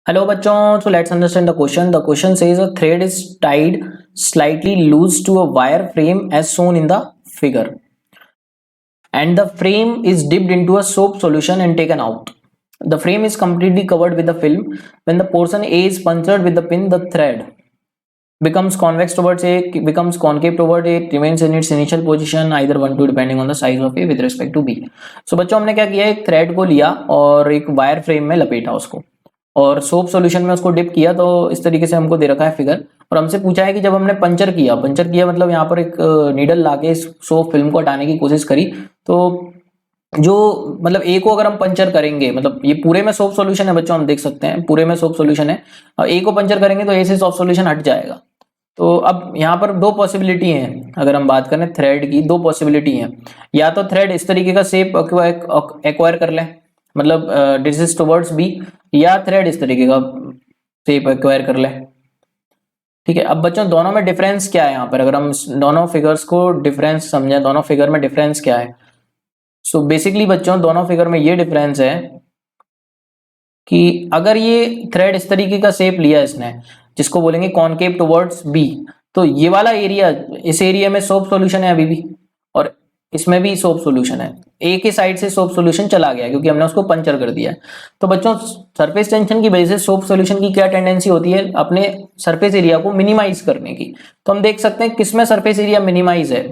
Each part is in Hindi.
Hello bachon, so let's understand the question. The question says a thread is tied slightly loose to a wire frame as shown in the figure, and the frame is dipped into a soap solution and taken out. The frame is completely covered with the film. When the portion A is punctured with the pin, the thread becomes convex towards A, becomes concave toward A, it remains in its initial position either 1 2 depending on the size of A with respect to B. So बच्चों हमने क्या किया, एक थ्रेड को लिया और एक वायर फ्रेम में लपेटा उसको और सोप सॉल्यूशन में उसको डिप किया। तो इस तरीके से हमको दे रखा है फिगर और हमसे पूछा है कि जब हमने पंचर किया मतलब यहाँ पर एक नीडल लाके इस सोप फिल्म को हटाने की कोशिश करी, तो जो मतलब ए को अगर हम पंचर करेंगे, मतलब ये पूरे में सोप सॉल्यूशन है बच्चों, हम देख सकते हैं पूरे में सोप सॉल्यूशन है और ए को पंचर करेंगे तो ए से सोप सॉल्यूशन हट जाएगा। तो अब यहाँ पर दो पॉसिबिलिटी हैं, अगर हम बात करें थ्रेड की, दो पॉसिबिलिटी हैं। या तो थ्रेड इस तरीके का शेप एक्वायर कर ले, मतलब डिस टुवर्ड्स बी, या थ्रेड इस तरीके का शेप एक्वायर कर ले। ठीक है, अब बच्चों दोनों में डिफरेंस क्या है? यहाँ पर अगर हम दोनों फिगर्स को डिफरेंस समझें, दोनों फिगर में डिफरेंस क्या है? सो बेसिकली बच्चों दोनों फिगर में ये डिफरेंस है कि अगर ये थ्रेड इस तरीके का शेप लिया इसने, जिसको बोलेंगे कॉनकेव टुवर्ड्स बी, तो ये वाला एरिया, इस एरिया में सोप सॉल्यूशन है अभी भी और इसमें भी सोप सॉल्यूशन है। ए के साइड से सोप सॉल्यूशन चला गया क्योंकि हमने उसको पंचर कर दिया है। तो बच्चों सरफेस टेंशन की वजह से सोप सॉल्यूशन की क्या टेंडेंसी होती है, अपने सरफेस एरिया को मिनिमाइज करने की। तो हम देख सकते हैं किसमें सरफेस एरिया मिनिमाइज है,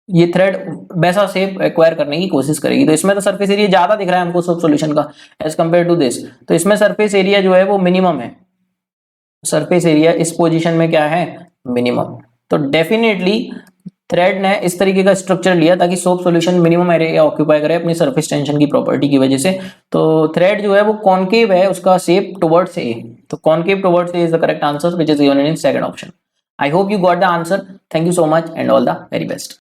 ये थ्रेड वैसा शेप एक्वायर करने की कोशिश करेगी। तो इसमें तो सरफेस एरिया ज्यादा दिख रहा है हमको सोप सॉल्यूशन का एज कंपेयर टू दिस, तो इसमें सरफेस एरिया जो है वो मिनिमम है। सरफेस एरिया इस पोजीशन में क्या है, मिनिमम। तो डेफिनेटली थ्रेड ने इस तरीके का स्ट्रक्चर लिया ताकि soap solution minimum area occupy करे अपनी सरफेस टेंशन की प्रॉपर्टी की वजह से। तो थ्रेड जो है वो कॉनकेव है, उसका शेप टुवर्ड्स ए, तो concave towards a is the correct answer which is given in second option. I hope you got the answer. Thank you so much and all the very best.